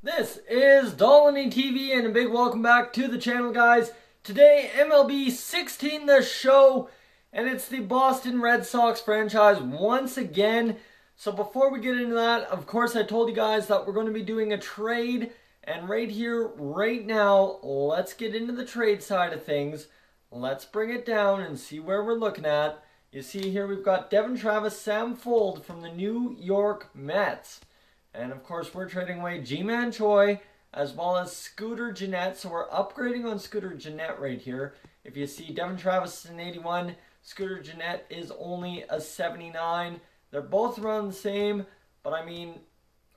This is Dolany TV and a big welcome back to the channel, guys. Today, MLB 16 the show, and it's the Boston Red Sox franchise once again. So before we get into that, of course, I told you guys that we're going to be doing a trade. And right here, right now, let's get into the trade side of things. Let's bring it down and see where we're looking at. You see here we've got Devin Travis, Sam Fuld from the New York Mets. And of course, we're trading away G-Man Choi as well as Scooter Gennett. So we're upgrading on Scooter Gennett right here. If you see, Devin Travis is an 81. Scooter Gennett is only a 79. They're both around the same. But I mean,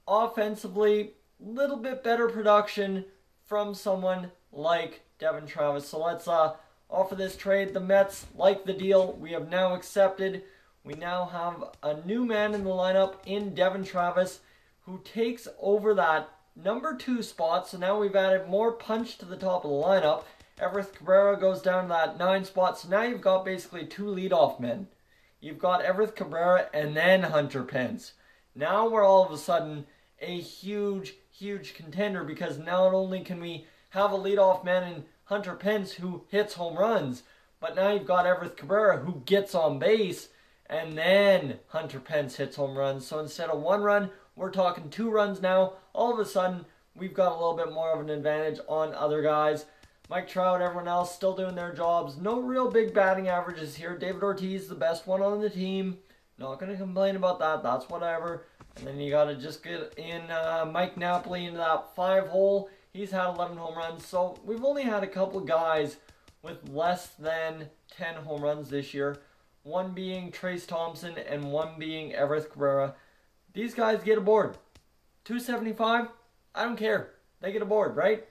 offensively, little bit better production from someone like Devin Travis. So let's offer this trade. The Mets like the deal. We have now accepted. We now have a new man in the lineup in Devin Travis, who takes over that number 2 spot. So now we've added more punch to the top of the lineup. Everth Cabrera goes down to that 9 spot. So now you've got basically 2 leadoff men. You've got Everth Cabrera and then Hunter Pence. Now we're all of a sudden a huge contender, because not only can we have a leadoff man in Hunter Pence who hits home runs, but now you've got Everth Cabrera who gets on base, and then Hunter Pence hits home runs. So instead of 1 run, we're talking 2 runs now. All of a sudden, we've got a little bit more of an advantage on other guys. Mike Trout, everyone else still doing their jobs. No real big batting averages here. David Ortiz, the best one on the team. Not going to complain about that. That's whatever. And then you got to just get in Mike Napoli into that 5 hole. He's had 11 home runs. So we've only had a couple guys with less than 10 home runs this year. One being Trace Thompson and one being Everth Cabrera. These guys get aboard. 275, I don't care. They get aboard, right?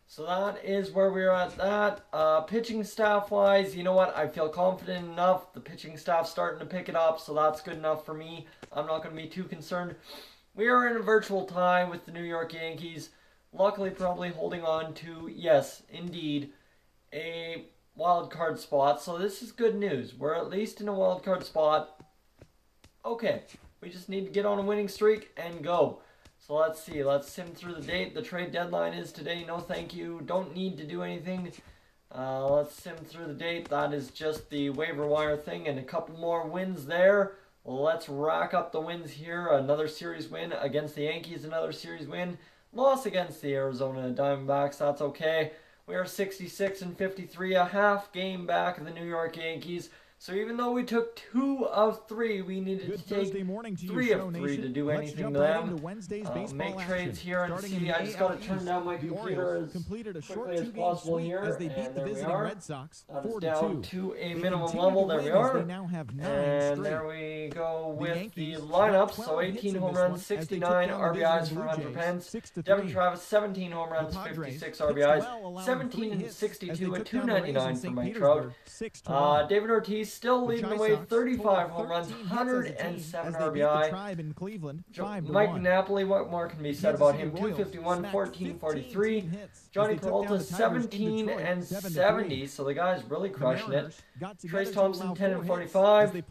So that is where we're at that. Pitching staff-wise, you know what? I feel confident enough. The pitching staff's starting to pick it up, so that's good enough for me. I'm not going to be too concerned. We are in a virtual tie with the New York Yankees. Luckily, probably holding on to, yes, indeed, a wild card spot. So this is good news. We're at least in a wild card spot. Okay. We just need to get on a winning streak and go. So let's see. Let's sim through the date. The trade deadline is today. No thank you. Don't need to do anything. Let's sim through the date. That is just the waiver wire thing and a couple more wins there. Let's rack up the wins here. Another series win against the Yankees. Another series win. Loss against the Arizona Diamondbacks. That's okay. We are 66-53. A half game back of the New York Yankees. So even though we took 2 of 3, we needed to take 3 of 3 to do anything to them. Make trades here and see. I just got to turn down my computer as quickly as possible here. And there we are. That is down to a minimum level. There we are. And there we go with the lineup. So 18 home runs, 69 RBIs for Hunter Pence. Devin Travis, 17 home runs, 56 RBIs. 17 and 62 at 299 for Mike Trout. David Ortiz still leading the way, 35 home runs, 107 RBI. Mike Napoli, what more can be said about him? 251, 14, 43. Johnny Peralta, 17 and 70, so the guy's really crushing it. Trace Thompson, 10 and 45, 10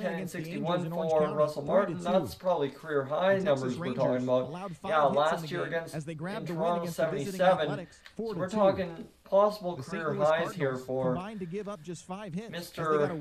and 61 for Russell Martin. That's probably career high numbers we're talking about. Yeah, last year against in Toronto, 77. So we're talking possible career highs here for Mr.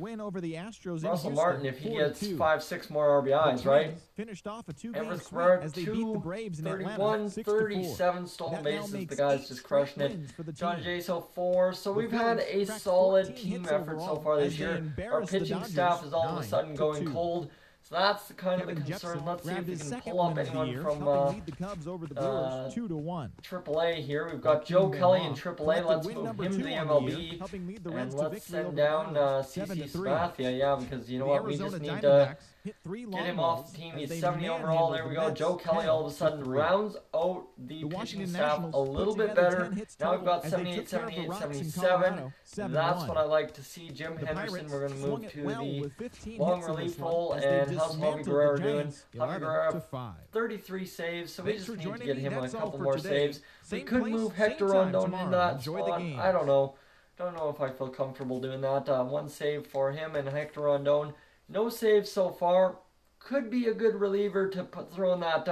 Russell Martin if he gets 5-6 more RBIs, right? Everth Cabrera, 231, 37 stolen bases. The guy's just crushing it. John Jaso, 4. So we've had a solid team effort so far this year. Our pitching staff is all of a sudden going cold. So that's the kind of the concern. Let's see if we can pull up anyone from AAA here. We've got Joe Kelly in AAA. Let's move him to the MLB. And let's send down CC Sabathia. Yeah, because you know what? We just need to get him off the team. He's 70 overall. There we go. Joe Kelly all of a sudden rounds out the pitching staff a little bit better. Now we've got 78, 78, 77. That's what I like to see. Jim Henderson, we're going to move to the long relief role. And how's Javi Guerrero doing? Javi Guerrero, 33 saves. So we just need to get him a couple more saves. We could move Hector Rondon into that spot. I don't know. Don't know if I feel comfortable doing that. 1 save for him and Hector Rondon. No saves so far. Could be a good reliever to throw in that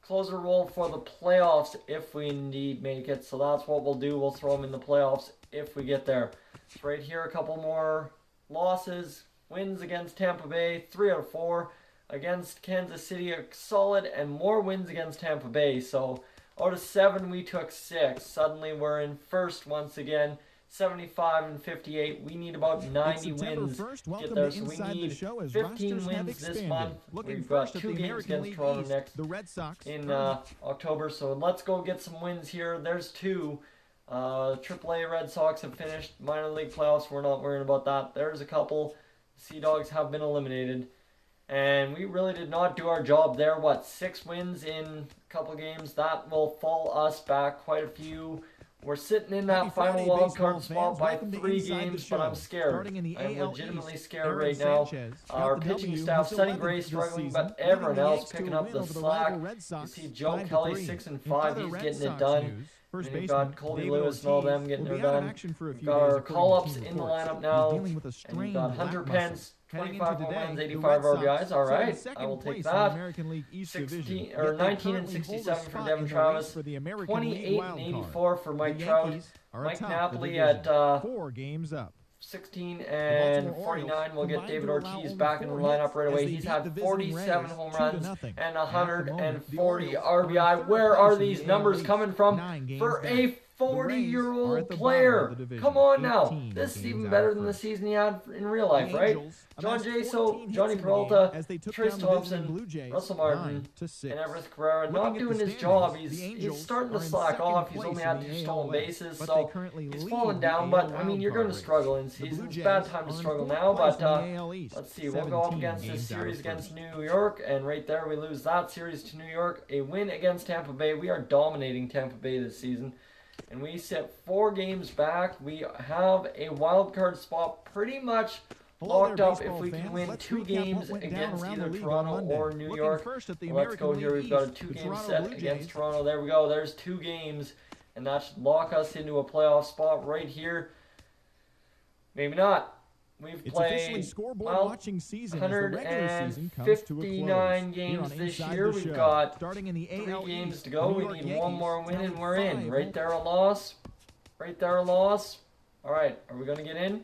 closer role for the playoffs if we indeed make it. So that's what we'll do. We'll throw him in the playoffs if we get there. So right here, a couple more losses. Wins against Tampa Bay, 3 out of 4. Against Kansas City, a solid, and more wins against Tampa Bay. So out of 7, we took 6. Suddenly we're in first once again. 75 and 58. We need about 90 wins to get there. So we need 15 wins this month. We've got 2 games against Toronto next in October. So let's go get some wins here. There's 2. AAA Red Sox have finished minor league playoffs. We're not worrying about that. There's a couple. Sea Dogs have been eliminated. And we really did not do our job there. 6 wins in a couple games? That will fall us back quite a few. We're sitting in that final wild card spot by 3 games, but I'm scared. I'm legitimately scared right now. Our pitching staff, Sonny Gray struggling, but everyone else picking up the slack. You see Joe Kelly 6 and 5, he's getting it done. And we've got Colby Lewis and all them getting it done. We've got our call-ups in the lineup now. And we've got Hunter Pence, 25 home runs, 85 RBIs. All right, I will take that. 19 and 67 for Devin Travis. 28 and 84 for Mike Trout. Mike Napoli at 4 games up. 16 and 49. We'll get David Ortiz back in the lineup right away. He's had 47 home runs and 140 RBI. Where are these numbers coming from for a 40-year-old player? Come on now. This is even better than the season he had in real life, right? John Jaso, Johnny Peralta, Trace Thompson, Russell Martin, and Everest Cabrera not doing his job. He's starting to slack off. He's only had 2 stolen bases, so he's falling down. But, I mean, you're going to struggle in season. It's a bad time to struggle now, but let's see. We'll go up against this series against New York, and right there we lose that series to New York. A win against Tampa Bay. We are dominating Tampa Bay this season. And we sit 4 games back. We have a wild card spot pretty much locked up if we can win 2 games against either Toronto or New York. Let's go here. We've got a 2-game set against Toronto. There we go. There's 2 games. And that should lock us into a playoff spot right here. Maybe not. We've played 159 games this year. We've got 3 games to go. We need 1 more win and we're in. Right there a loss. Right there a loss. All right, are we going to get in?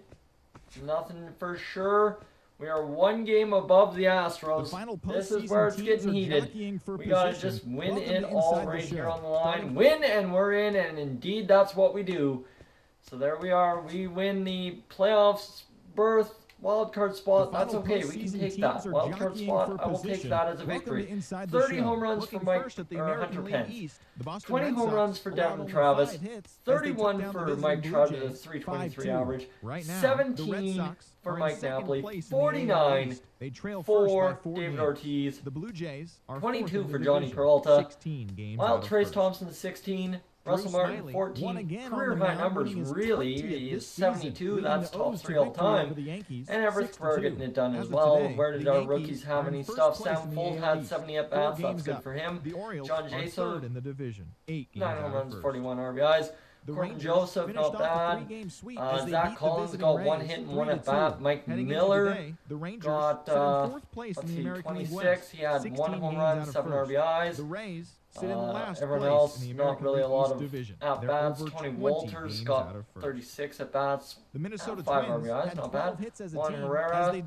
Nothing for sure. We are 1 game above the Astros. This is where it's getting heated. We got to just win it all right here on the line. Win and we're in, and indeed that's what we do. So there we are. We win the playoffs berth, wild card spot. That's okay. We can take that. Wild card spot, I will take that as a victory. 30 home runs for Hunter Pence. 20 home runs for Devin Travis. 31 for Mike Trout at a 323 average. 17 for Mike Napoli. 49 for David Ortiz. 22 for Johnny Peralta. While Trace Thompson 16. Russell Martin, 14, career high numbers, really. He is 72, that's top 3 all time. And Everest Cabrera getting it done as well. Where did our rookies have any stuff? Sam Fold had 70 at-bats, that's good for him. John Jaso, 9 home runs, 41 RBIs. Courtney Joseph, not bad. Zach Collins got 1 hit and 1 at-bat. Mike Miller got, let's see, 26. He had 1 home run, 7 RBIs. Everyone else, not really a lot of at-bats. Tony Walters got 36 at-bats, 5 RBIs, not bad. Juan Herrera, okay,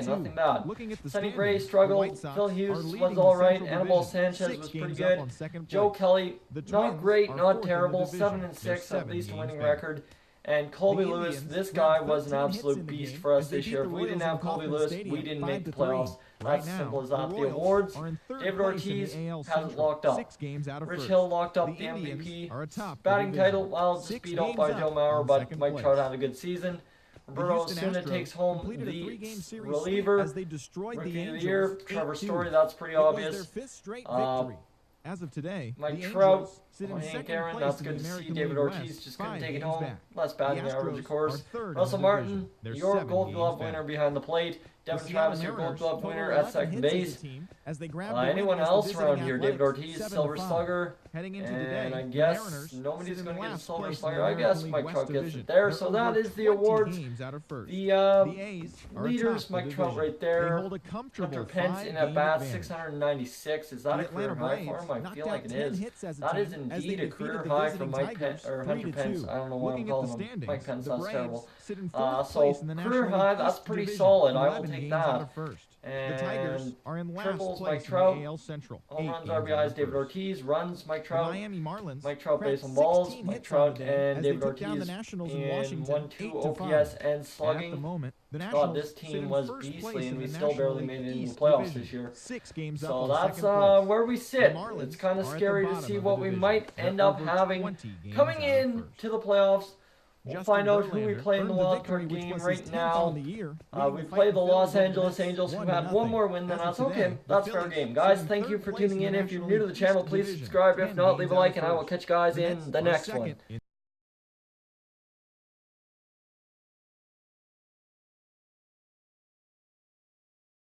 nothing bad. Sonny Gray struggled. Phil Hughes was all right. Anibal Sanchez was pretty good. Joe Kelly, not great, not terrible. 7 and 6, at least a winning record. And Colby Lewis, this guy was an absolute beast for us this year. If we didn't have Colby Lewis, we didn't make the playoffs. That's as simple as that. The awards, David Ortiz hasn't locked up. Rich Hill locked up the MVP. Batting title, well, just beat out by Joe Mauer, but Mike Trout had a good season. Roberto Osuna takes home the reliever. Rookie of the year, Trevor Story, that's pretty obvious. As of today, Mike Trout, Hank Aaron, that's good to see. David Ortiz just couldn't take it home. Less batting average, of course. Russell Martin, your Gold Glove winner behind the plate. Devin The Travis, Seattle your Gold Mariners Glove total winner 11 at second hits as a base. team as they grab the win Anyone against the else visiting around here? David Athletics, Ortiz, Silver 7-5. Slugger. Heading into And today, I the guess Mariners nobody's sit going in to get a last Silver place in Slugger. the I American guess League Mike West Trout gets Division. it there. They're So over that is the 20 awards. games out of first. The A's are leaders, atop the Mike Trout division. right They there. hold a comfortable Hunter Pence in at 5-game bat, advantage. 696. Is that The a career Atlanta high for Braves him? I knocked feel out like it 10 is. hits as a That is team as they indeed a defeated career the high for visiting Mike Tigers or Hunter 3-2. Pence. I don't know why I'm Looking at calling the him standings, Mike Pence. the That's Braves terrible. sit in fourth So place in the career National high, League that's East pretty Division, solid. I will 11 take games out that. of first. The And Tigers are in last triples, place Mike Trout. in the AL Central. Home 8 runs, games out RBIs, of David first. Ortiz. Runs, Mike The Trout. Miami Marlins Mike Trout cracked base on balls. 16 Mike hits on Trout the day and as they David took down the Ortiz Nationals in in Washington 1-2 8-5. OPS and At the slugging. moment, the God, Nationals this sit team in was first beastly, place and in we the still National barely League made it into the East playoffs Division, this year. 6 games up So on that's second place. where we sit. The Marlins It's kind of are at the scary to bottom see of what the we division. might They're end up over having 20 games coming out of in first. to the playoffs. We'll Justin find out who we Verlander play in the earned the wild victory, card which game was right his 10th now. on the year, We leading the play fight the with Los Phillies over the Angeles Mets Angels, who 1-0. had one more win than As of us. Okay, today, the that's fair Phillies game. sit Guys, in thank you third for place tuning in in. the If you're National new to the League channel, East please Division, subscribe. If 10 not, leave games a out like, of and I will first. catch you guys The in Mets the are next second one. in